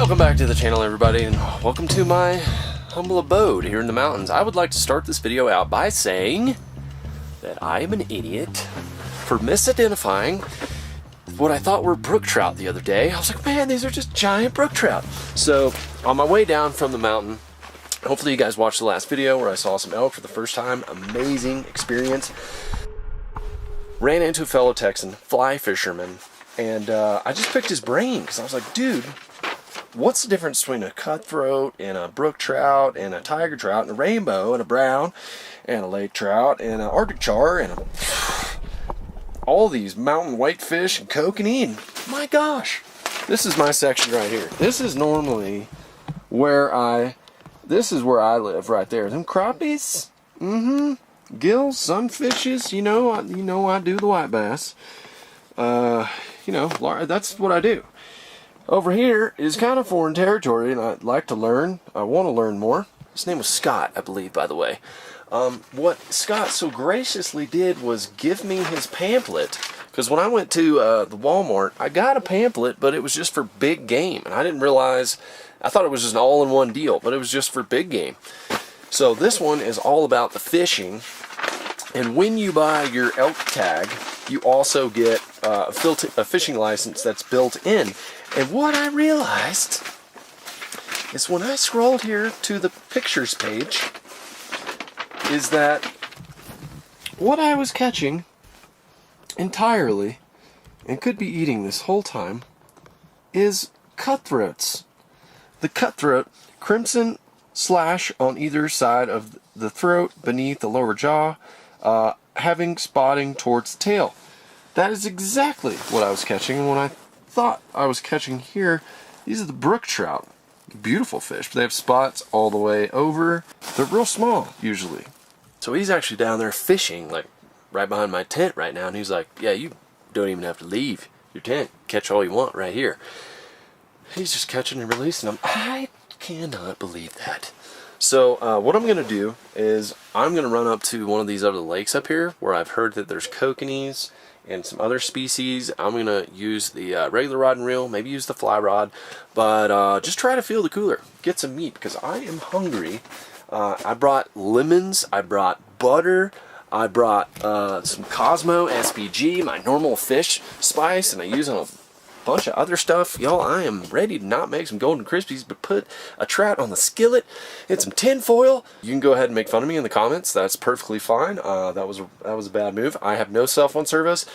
Welcome back to the channel, everybody, and welcome to my humble abode here in the mountains. I would like to start this video out by saying that I am an idiot for misidentifying what I thought were brook trout the other day. I was like, man, these are just giant brook trout. So on my way down from the mountain, hopefully you guys watched the last video where I saw some elk for the first time. Amazing experience. Ran into a fellow Texan, fly fisherman, and I just picked his brain because I was like, dude, what's the difference between a cutthroat and a brook trout and a tiger trout and a rainbow and a brown and a lake trout and an Arctic char and all these mountain whitefish and kokanee? And my gosh, this is my section right here. This is normally where this is where I live right there. Them crappies, gills, sunfishes, you know I do the white bass. That's what I do. Over here is kind of foreign territory, and I'd like to learn. I want to learn more. His name was Scott, I believe, by the way. What Scott so graciously did was give me his pamphlet, because when I went to the Walmart, I got a pamphlet, but it was just for big game, and I didn't realize, I thought it was just an all-in-one deal, but it was just for big game. So this one is all about the fishing, and when you buy your elk tag, you also get a fishing license that's built in. And what I realized is when I scrolled here to the pictures page is that what I was catching entirely, and could be eating this whole time, is cutthroats. The cutthroat, crimson slash on either side of the throat, beneath the lower jaw, having spotting towards the tail. That is exactly what I was catching. And when I thought I was catching here, these are the brook trout. Beautiful fish, but they have spots all the way over. They're real small usually. So he's actually down there fishing, like right behind my tent right now, and he's like, yeah, you don't even have to leave your tent, catch all you want right here. He's just catching and releasing them. I cannot believe that. So what I'm gonna do is I'm gonna run up to one of these other lakes up here where I've heard that there's kokanees and some other species. I'm gonna use the regular rod and reel, maybe use the fly rod, but just try to feel the cooler, get some meat, because I am hungry. I brought lemons, I brought butter, I brought some Cosmo SPG, my normal fish spice, and I use on a bunch of other stuff. Y'all, I am ready to not make some golden crispies, but put a trout on the skillet and some tin foil. You can go ahead and make fun of me in the comments. That's perfectly fine. That was a bad move. I have no cell phone service,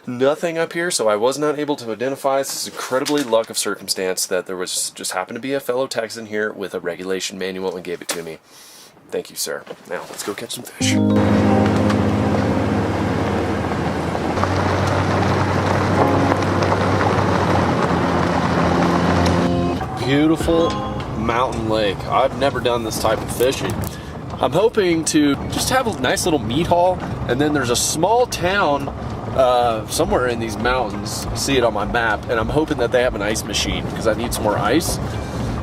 nothing up here, so I was not able to identify. This is incredibly luck of circumstance that there was just happened to be a fellow Texan here with a regulation manual and gave it to me. Thank you, sir. Now let's go catch some fish. Beautiful mountain lake. I've never done this type of fishing. I'm hoping to just have a nice little meat haul, and then there's a small town somewhere in these mountains. See it on my map, and I'm hoping that they have an ice machine because I need some more ice.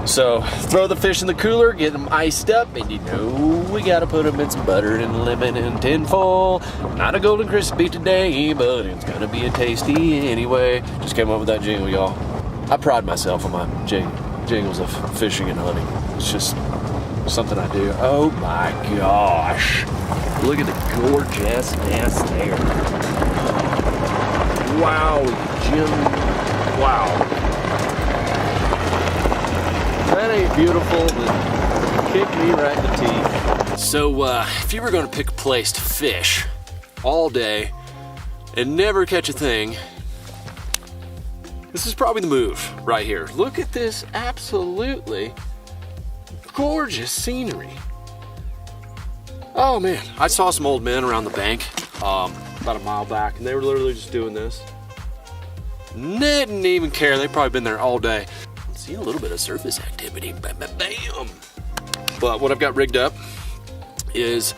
So throw the fish in the cooler, get them iced up, and you know we gotta put them in some butter and lemon and tin foil. Not a golden crispy today, but it's gonna be a tasty anyway. Just came up with that jingle, y'all. I pride myself on my jingles of fishing and hunting. It's just something I do. Oh my gosh. Look at the gorgeousness there. Wow, Jim. Wow. That ain't beautiful, but kicked me right in the teeth. So if you were going to pick a place to fish all day and never catch a thing, this is probably the move right here. Look at this absolutely gorgeous scenery. Oh man, I saw some old men around the bank about a mile back, and they were literally just doing this. Didn't even care, they've probably been there all day. See a little bit of surface activity, bam, bam, bam. But what I've got rigged up is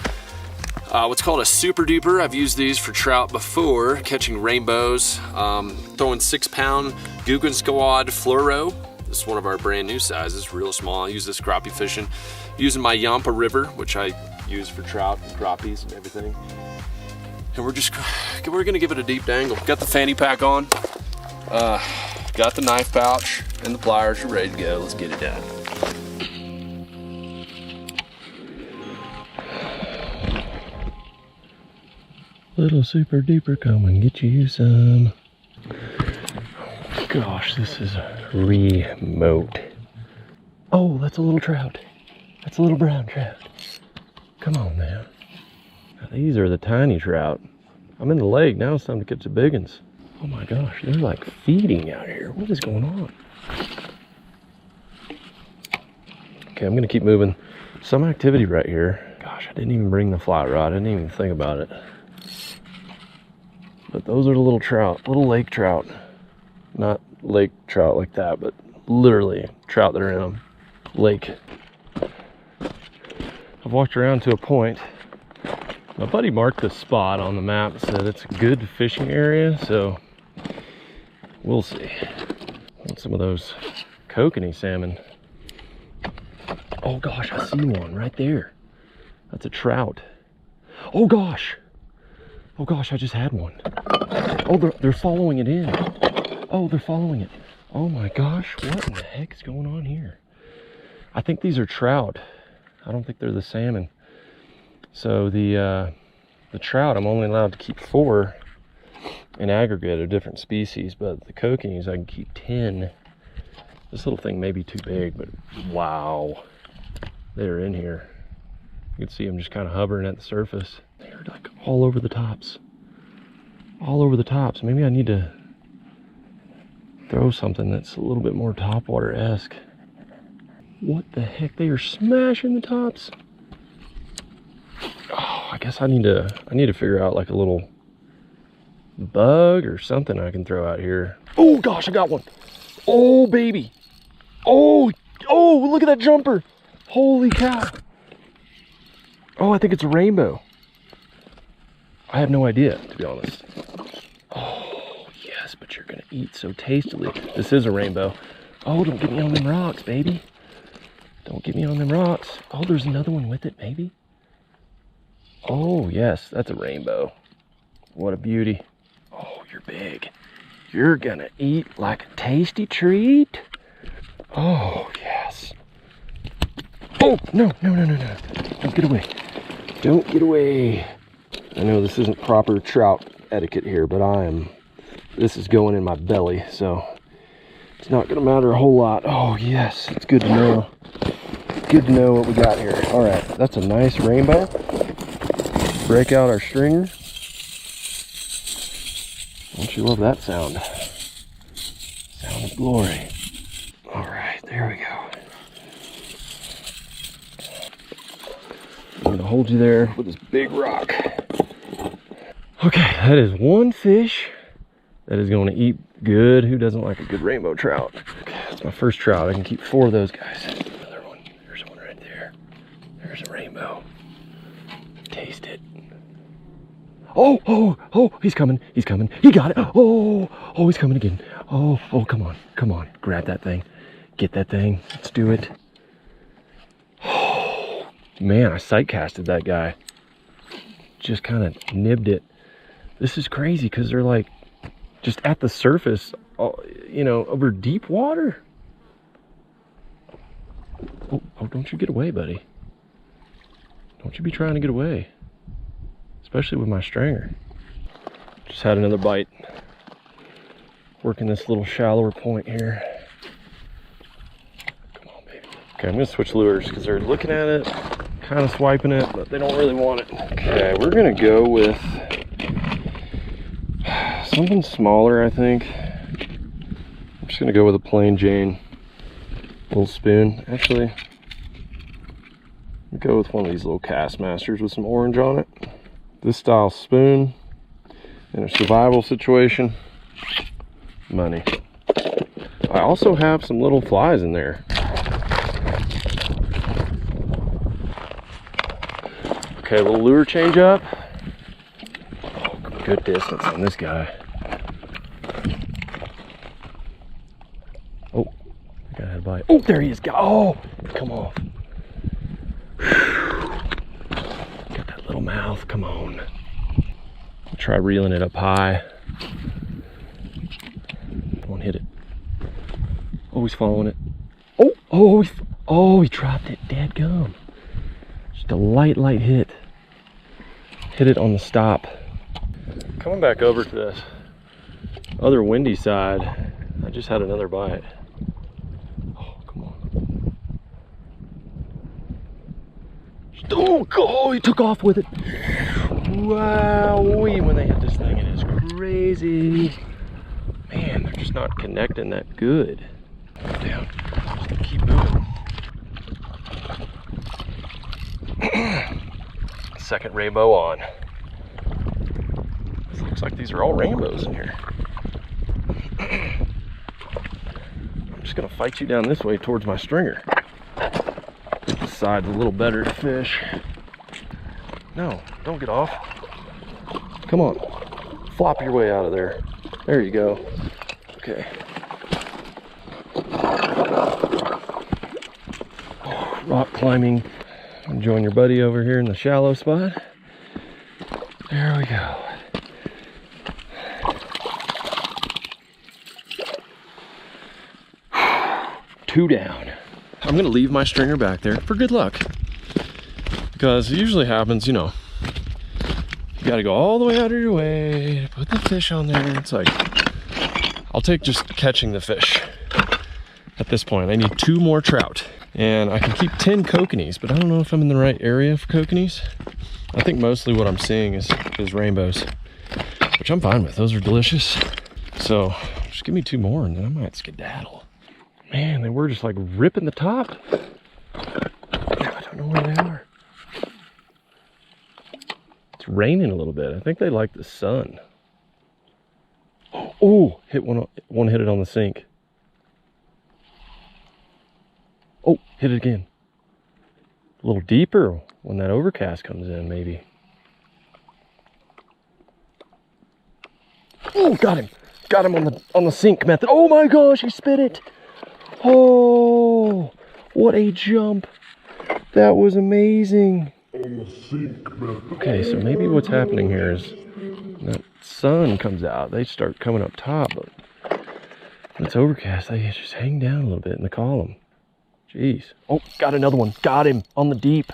what's called a super duper. I've used these for trout before, catching rainbows, throwing 6-pound Googan Squad Fluoro. This is one of our brand new sizes, real small. I use this crappie fishing, using my Yampa River, which I use for trout and crappies and everything. And we're gonna give it a deep dangle. Got the fanny pack on, got the knife pouch, and the pliers are ready to go. Let's get it done. Little super duper, come and get you some. Oh gosh, this is remote. Oh, that's a little trout. That's a little brown trout. Come on now. Now, these are the tiny trout. I'm in the lake, now it's time to catch the big ones. Oh my gosh, they're like feeding out here. What is going on? Okay, I'm gonna keep moving. Some activity right here. Gosh, I didn't even bring the fly rod. I didn't even think about it. But those are the little trout, little lake trout. Not lake trout like that, but literally trout that are in a lake. I've walked around to a point. My buddy marked the spot on the map and said it's a good fishing area, so we'll see. Want some of those kokanee salmon. Oh gosh, I see one right there. That's a trout. Oh gosh. Oh gosh, I just had one. Oh, they're following it in. Oh, they're following it. Oh my gosh, what in the heck is going on here? I think these are trout. I don't think they're the salmon. So the trout, I'm only allowed to keep 4 in aggregate of different species, but the kokanees I can keep 10. This little thing may be too big, but wow, they're in here. You can see them just kind of hovering at the surface. They're like all over the tops. All over the tops. Maybe I need to throw something that's a little bit more topwater-esque. What the heck? They are smashing the tops. Oh, I guess I need to figure out like a little bug or something I can throw out here. Oh gosh, I got one. Oh baby. Oh, look at that jumper. Holy cow. Oh, I think it's a rainbow. I have no idea, to be honest. Oh, yes, but you're gonna eat so tastily. This is a rainbow. Oh, don't get me on them rocks, baby. Don't get me on them rocks. Oh, there's another one with it, maybe. Oh, yes, that's a rainbow. What a beauty. Oh, you're big. You're gonna eat like a tasty treat. Oh, yes. Oh, no. Don't get away. Don't get away. I know this isn't proper trout etiquette here, but this is going in my belly, so it's not gonna matter a whole lot. Oh yes, it's good to know. Good to know what we got here. All right, that's a nice rainbow. Break out our stringer. Don't you love that sound? Sound of glory. All right, there we go. I'm gonna hold you there with this big rock. Okay, that is one fish that is going to eat good. Who doesn't like a good rainbow trout? Okay, that's my first trout. I can keep 4 of those guys. Another one. There's one right there. There's a rainbow. Taste it. Oh, he's coming. He's coming. He got it. Oh, he's coming again. Oh, come on. Grab that thing. Get that thing. Let's do it. Oh, man, I sight casted that guy. Just kind of nibbed it. This is crazy because they're like just at the surface, you know, over deep water. Oh, don't you get away, buddy. Don't you be trying to get away. Especially with my stringer. Just had another bite. Working this little shallower point here. Come on, baby. Okay, I'm gonna switch lures because they're looking at it, kind of swiping it, but they don't really want it. Okay, we're gonna go with something smaller, I think. I'm just gonna go with a plain Jane little spoon. Actually, I'll go with one of these little Castmasters with some orange on it. This style spoon in a survival situation, money. I also have some little flies in there. Okay, a little lure change up. Oh, good distance on this guy. Oh, I got a bite. Oh, there he is. Oh, come on. Got that little mouth. Come on. I'll try reeling it up high. Come on, hit it. Oh, he's following it. Oh, oh, oh, he dropped it. Dadgum. Just a light hit. Hit it on the stop. Coming back over to this other windy side, I just had another bite. Oh, come on. Oh, he took off with it. Wow, when they hit this thing, it is crazy. Man, they're just not connecting that good. Down. Just keep moving. Second rainbow on. It looks like these are all rainbows in here. I'm just gonna fight you down this way towards my stringer. This side's a little better to fish. No, don't get off. Come on, flop your way out of there. There you go. Okay. Oh, rock climbing. Join your buddy over here in the shallow spot. There we go. Two down. I'm gonna leave my stringer back there for good luck, because it usually happens, you know, you gotta go all the way out of your way to put the fish on there. It's like, I'll take just catching the fish at this point. I need 2 more trout, and I can keep 10 kokanees, but I don't know if I'm in the right area for kokanees. I think mostly what I'm seeing is rainbows, which I'm fine with. Those are delicious. So just give me 2 more and then I might skedaddle. Man, they were just like ripping the top. I don't know where they are. It's raining a little bit. I think they like the sun. Oh, hit one hit it on the sink. Oh, hit it again. A little deeper when that overcast comes in, maybe. Oh, got him. Got him on the sink method. Oh my gosh, he spit it. Oh, what a jump. That was amazing. Okay, so maybe what's happening here is that sun comes out. They start coming up top, but when it's overcast, they just hang down a little bit in the column. Jeez. Oh, got another one. Got him on the deep.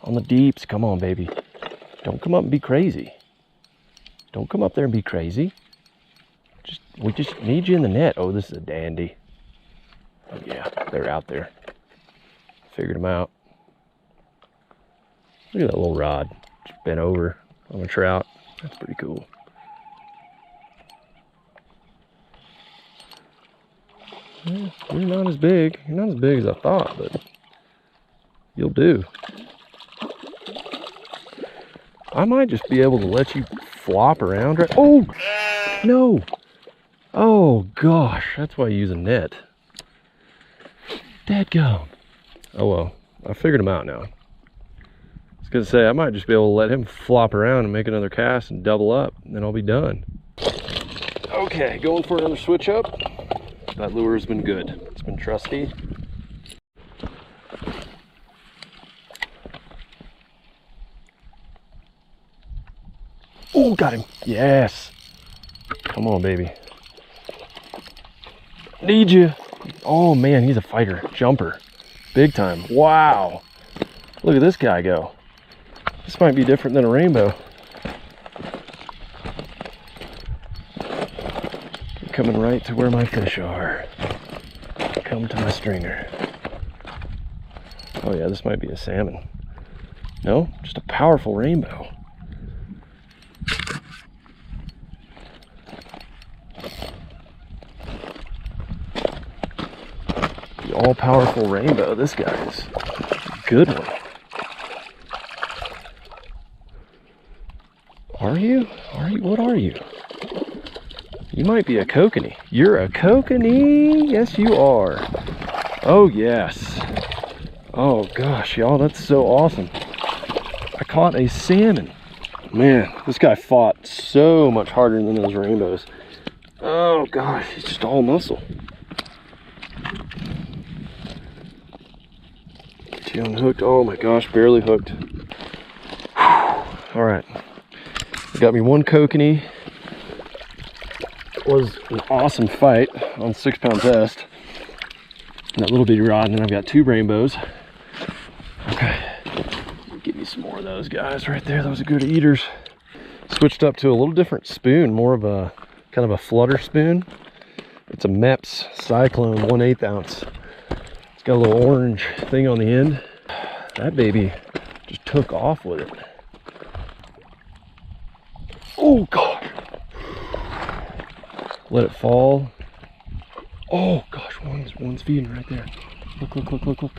On the deeps. Come on, baby. Don't come up and be crazy. Don't come up there and be crazy. We just need you in the net. Oh, this is a dandy. Oh, yeah, they're out there. Figured them out. Look at that little rod. Just bent over on a trout. That's pretty cool. Yeah, you're not as big. You're not as big as I thought, but you'll do. I might just be able to let you flop around. Right? Oh, no. Oh, gosh. That's why you use a net. Dadgum. Oh, well. I figured him out now. I was going to say, I might just be able to let him flop around and make another cast and double up, and then I'll be done. Okay, going for another switch up. That lure has been good. It's been trusty. Oh, got him. Yes. Come on, baby. Need you. Oh, man, he's a fighter. Jumper. Big time. Wow. Look at this guy go. This might be different than a rainbow. You're coming right to where my fish are. Come to my stringer. Oh yeah, this might be a salmon. No, just a powerful rainbow. The all-powerful rainbow. This guy is a good one. Are you? Are you? What are you? You might be a kokanee. You're a kokanee? Yes, you are. Oh, yes. Oh, gosh, y'all, that's so awesome. I caught a salmon. Man, this guy fought so much harder than those rainbows. Oh, gosh, he's just all muscle. Get you unhooked. Oh, my gosh, barely hooked. All right. Got me one kokanee. Was an awesome fight on 6-pound test. that little bitty rod, and then I've got 2 rainbows. Okay, give you some more of those guys right there. Those are good eaters. Switched up to a little different spoon, more of a kind of a flutter spoon. It's a Mepps Cyclone 1/8 ounce. It's got a little orange thing on the end. That baby just took off with it. Oh gosh. Let it fall. Oh gosh, one's feeding right there. Look, look, look, look, look.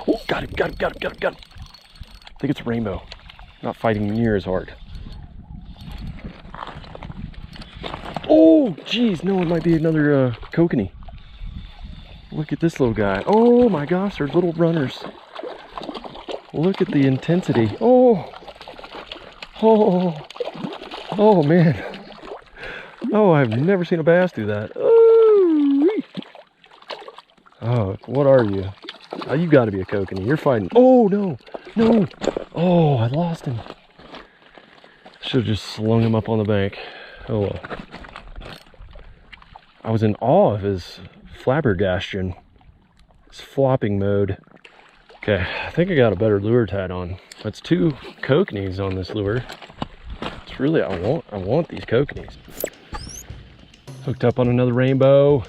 Oh, got him, got him, got him, got him, got him. I think it's a rainbow. Not fighting near as hard. Oh, geez, no, it might be another kokanee. Look at this little guy. Oh my gosh, they're little runners. Look at the intensity. Oh, oh, oh man. Oh, I've never seen a bass do that. Oh, what are you? Oh, you got to be a kokanee. You're fighting. Oh no, no. Oh, I lost him. Should have just slung him up on the bank. Oh well. I was in awe of his flabbergastion, his flopping mode. Okay, I think I got a better lure tied on. That's 2 kokanees on this lure. It's really, I want these kokanees. Hooked up on another rainbow.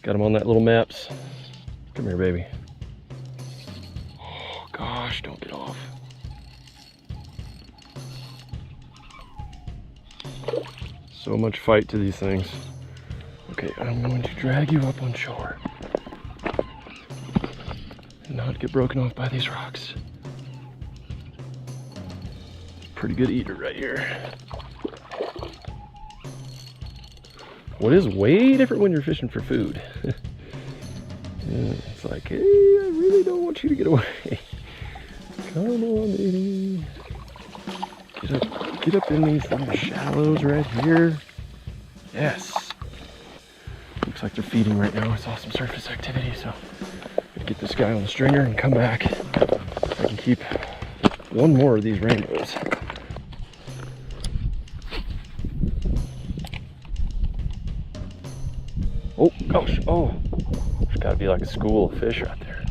Got him on that little Mepps. Come here, baby. Oh gosh, don't get off. So much fight to these things. Okay, I'm going to drag you up on shore. And not get broken off by these rocks. Pretty good eater right here. What is way different when you're fishing for food. Yeah, it's like, hey, I really don't want you to get away. Come on, baby. Get up in these little shallows right here. Yes. Looks like they're feeding right now. I saw some surface activity, so I'm gonna get this guy on the stringer and come back. I can keep one more of these rainbows. Oh gosh, oh. There's gotta be like a school of fish right there.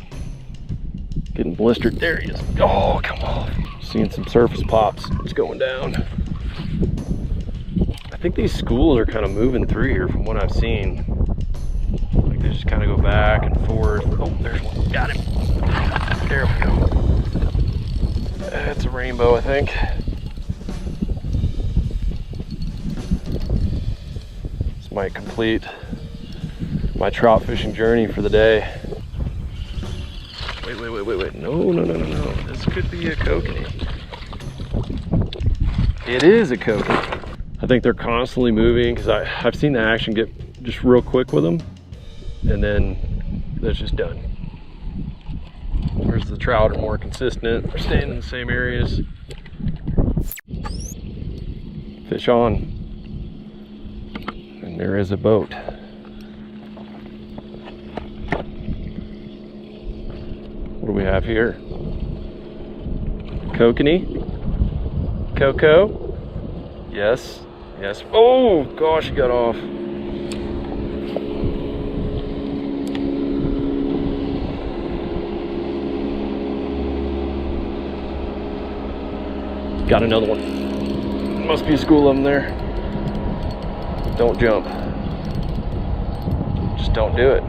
Getting blistered. There he is. Oh, come on. Seeing some surface pops. It's going down. I think these schools are kind of moving through here from what I've seen. Like they just kind of go back and forth. Oh, there's one. Got him. There we go. That's a rainbow, I think. This might complete my trout fishing journey for the day. Wait. No. This could be a kokanee. It is a kokanee. I think they're constantly moving because I've seen the action get just real quick with them, and then that's just done. Whereas the trout are more consistent. They're staying in the same areas. Fish on. And there is a boat. What do we have here? Kokanee? Coco? Yes. Yes. Oh gosh, he got off. Got another one. Must be a school of them there. Don't jump. Just don't do it.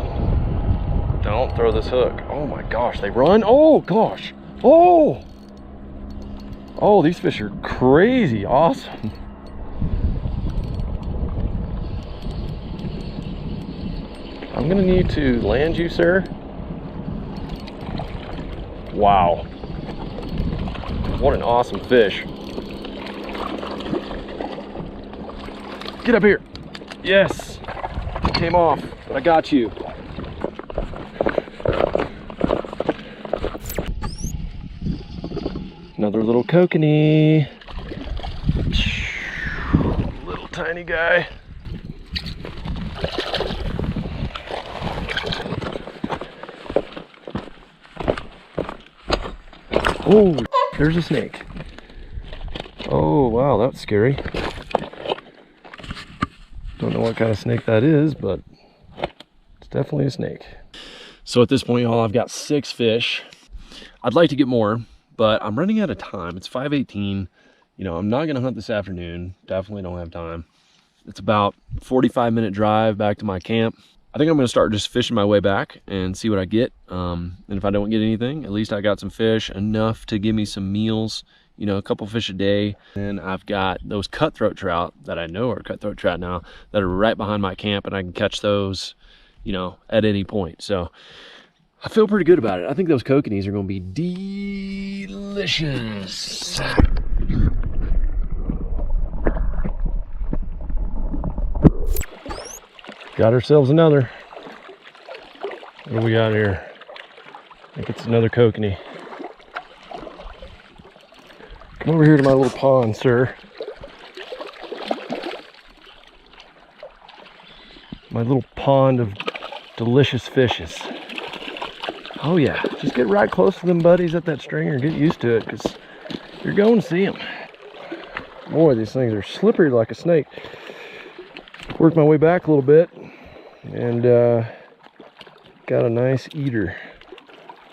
Don't throw this hook. Oh my gosh, they run. Oh gosh. Oh. Oh, these fish are crazy awesome. I'm gonna need to land you, sir. Wow. What an awesome fish. Get up here. Yes. It came off, but I got you. Another little kokanee. Little tiny guy. Oh, there's a snake. Oh, wow, that's scary. Don't know what kind of snake that is, but it's definitely a snake. So at this point, y'all, I've got 6 fish. I'd like to get more, but I'm running out of time. It's 5:18. You know, I'm not gonna hunt this afternoon. Definitely don't have time. It's about 45-minute drive back to my camp. I think I'm gonna start just fishing my way back and see what I get. And if I don't get anything, at least I got some fish, enough to give me some meals, you know, a couple fish a day. And I've got those cutthroat trout that I know are cutthroat trout now that are right behind my camp, and I can catch those, you know, at any point. So I feel pretty good about it. I think those kokanees are gonna be delicious. Got ourselves another. What do we got here? I think it's another kokanee. Come over here to my little pond, sir. My little pond of delicious fishes. Oh yeah, just get right close to them buddies at that stringer and get used to it, because you're going to see them. Boy, these things are slippery like a snake. Worked my way back a little bit and got a nice eater.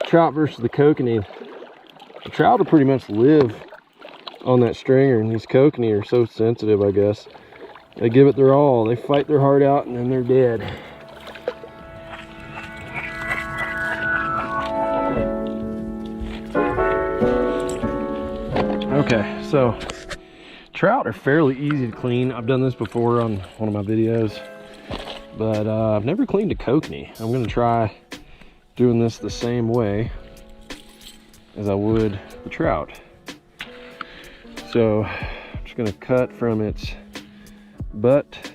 Trout versus the kokanee. The trout will pretty much live on that stringer, and these kokanee are so sensitive, I guess. They give it their all. They fight their heart out, and then they're dead. Okay, so trout are fairly easy to clean. I've done this before on one of my videos, but I've never cleaned a kokanee. I'm gonna try doing this the same way as I would the trout. So I'm just gonna cut from its butt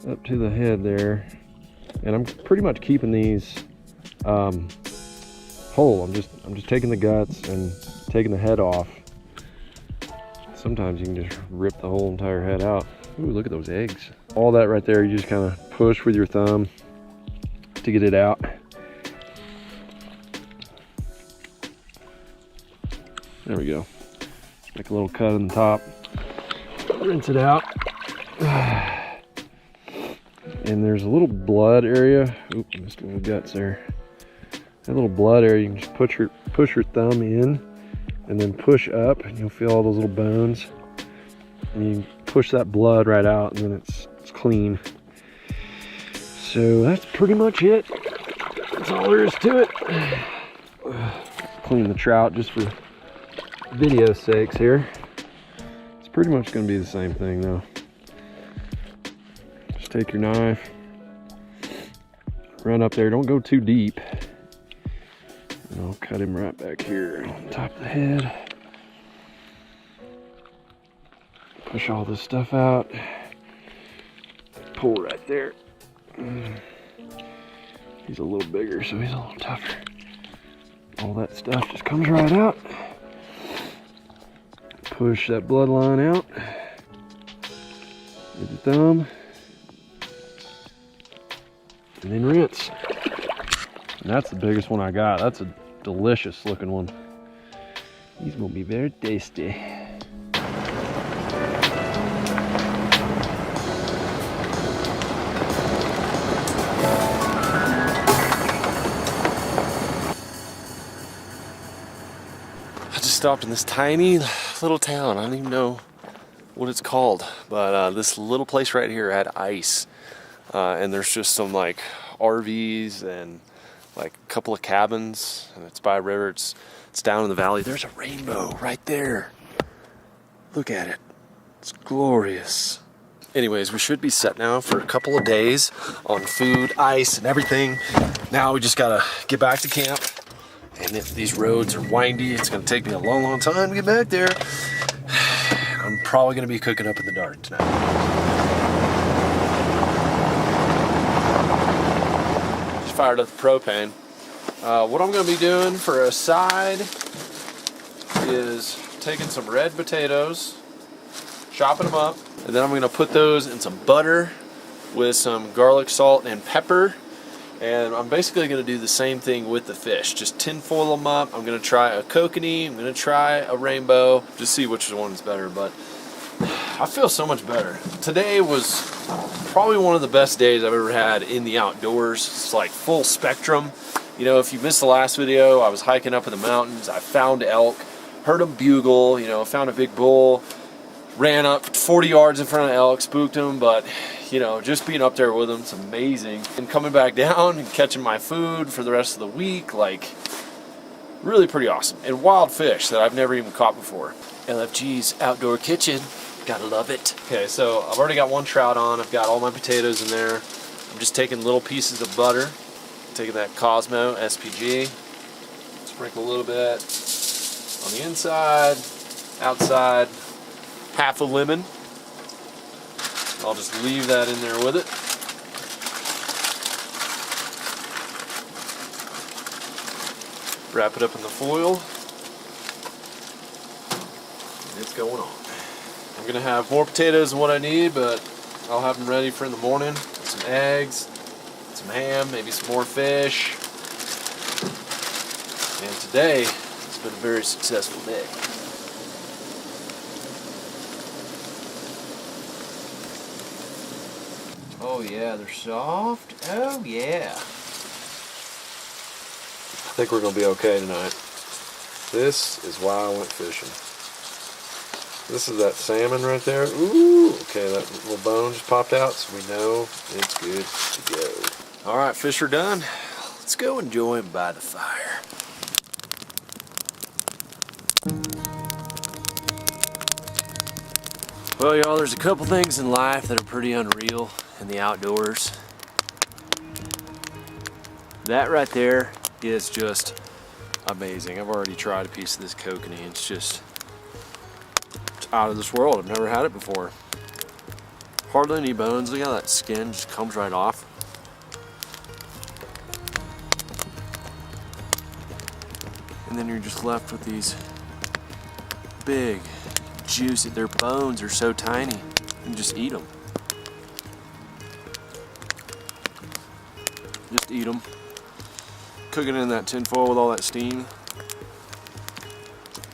up to the head there, and I'm pretty much keeping these whole. I'm just taking the guts and taking the head off. Sometimes you can just rip the whole entire head out. Ooh, look at those eggs. All that right there, you just kind of push with your thumb to get it out. There we go. Make a little cut on the top. Rinse it out. And there's a little blood area. Oop, missed a little guts there. That little blood area, you can just push your thumb in and then push up, and you'll feel all those little bones. And you push that blood right out, and then it's clean. So that's pretty much it. That's all there is to it. Clean the trout just for video sakes here. It's pretty much going to be the same thing though. Just take your knife, run up there. Don't go too deep. And I'll cut him right back here on top of the head. Push all this stuff out. Pull right there. He's a little bigger, so he's a little tougher. All that stuff just comes right out. Push that bloodline out with the thumb. And then rinse. And that's the biggest one I got. That's a delicious looking one. He's gonna be very tasty. I just stopped in this tiny little town. I don't even know what it's called, but this little place right here had ice. And there's just some like RVs and like a couple of cabins, and it's by a river. It's down in the valley. There's a rainbow right there. Look at it. It's glorious. Anyways, we should be set now for a couple of days on food, ice, and everything. Now we just gotta get back to camp. And if these roads are windy, it's gonna take me a long, long time to get back there. I'm probably gonna be cooking up in the dark tonight. Fired up the propane. What I'm going to be doing for a side is taking some red potatoes, chopping them up, and then I'm going to put those in some butter with some garlic, salt, and pepper, And I'm basically going to do the same thing with the fish. Just tinfoil them up. I'm going to try a kokanee. I'm going to try a rainbow. Just see which one's better. But I feel so much better. Today was probably one of the best days I've ever had in the outdoors. It's like full spectrum. You know, if you missed the last video, I was hiking up in the mountains. I found elk, heard them bugle, you know, found a big bull, ran up 40 yards in front of elk, spooked them, but you know, just being up there with them, it's amazing. And coming back down and catching my food for the rest of the week, like, really pretty awesome. And wild fish that I've never even caught before. LFG's outdoor kitchen, gotta love it. Okay, so I've already got one trout on. I've got all my potatoes in there. I'm just taking little pieces of butter, taking that Cosmo SPG, sprinkle a little bit on the inside, outside, half a lemon. I'll just leave that in there with it. Wrap it up in the foil. And it's going on. I'm going to have more potatoes than what I need, but I'll have them ready for in the morning. With some eggs, some ham, maybe some more fish. And today has been a very successful day. Oh yeah, they're soft. Oh yeah. I think we're going to be okay tonight. This is why I went fishing. This is that salmon right there. Ooh, okay, that little bone just popped out, so we know it's good to go. All right, fish are done. Let's go enjoy them by the fire. Well, y'all, there's a couple things in life that are pretty unreal in the outdoors. That right there is just amazing. I've already tried a piece of this kokanee. It's just out of this world. I've never had it before. Hardly any bones. Look how that skin just comes right off. And then you're just left with these big, juicy, their bones are so tiny. You can just eat them. Just eat them. Cook it in that tin foil with all that steam.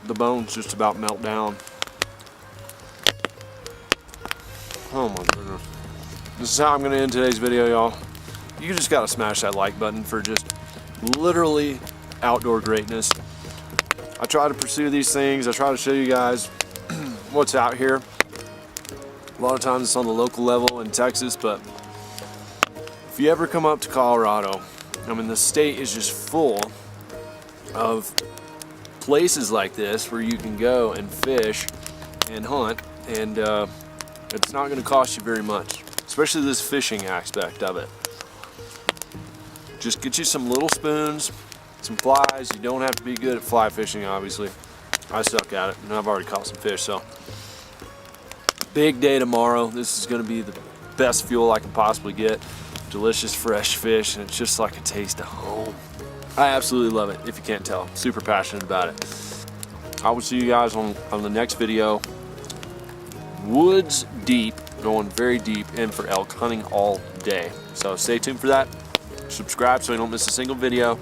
The bones just about melt down. Oh my goodness. This is how I'm going to end today's video, y'all. You just got to smash that like button for just literally outdoor greatness. I try to pursue these things. I try to show you guys what's out here. A lot of times it's on the local level in Texas, but if you ever come up to Colorado, I mean, the state is just full of places like this where you can go and fish and hunt, and it's not going to cost you very much, especially this fishing aspect of it. Just get you some little spoons, some flies. You don't have to be good at fly fishing, obviously. I suck at it, and I've already caught some fish, so. Big day tomorrow. This is going to be the best fuel I can possibly get. Delicious fresh fish, and it's just like a taste of home. I absolutely love it, if you can't tell. Super passionate about it. I will see you guys on the next video. Woods deep, going very deep in for elk hunting all day. So stay tuned for that. Subscribe so you don't miss a single video,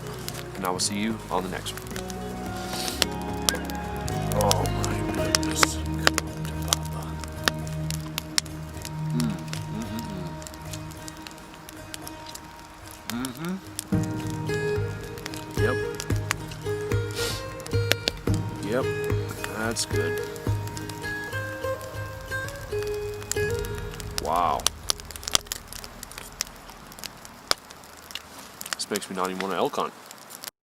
and I will see you on the next one. Oh my goodness. Yep, that's good. Wow. This makes me not even want to elk hunt.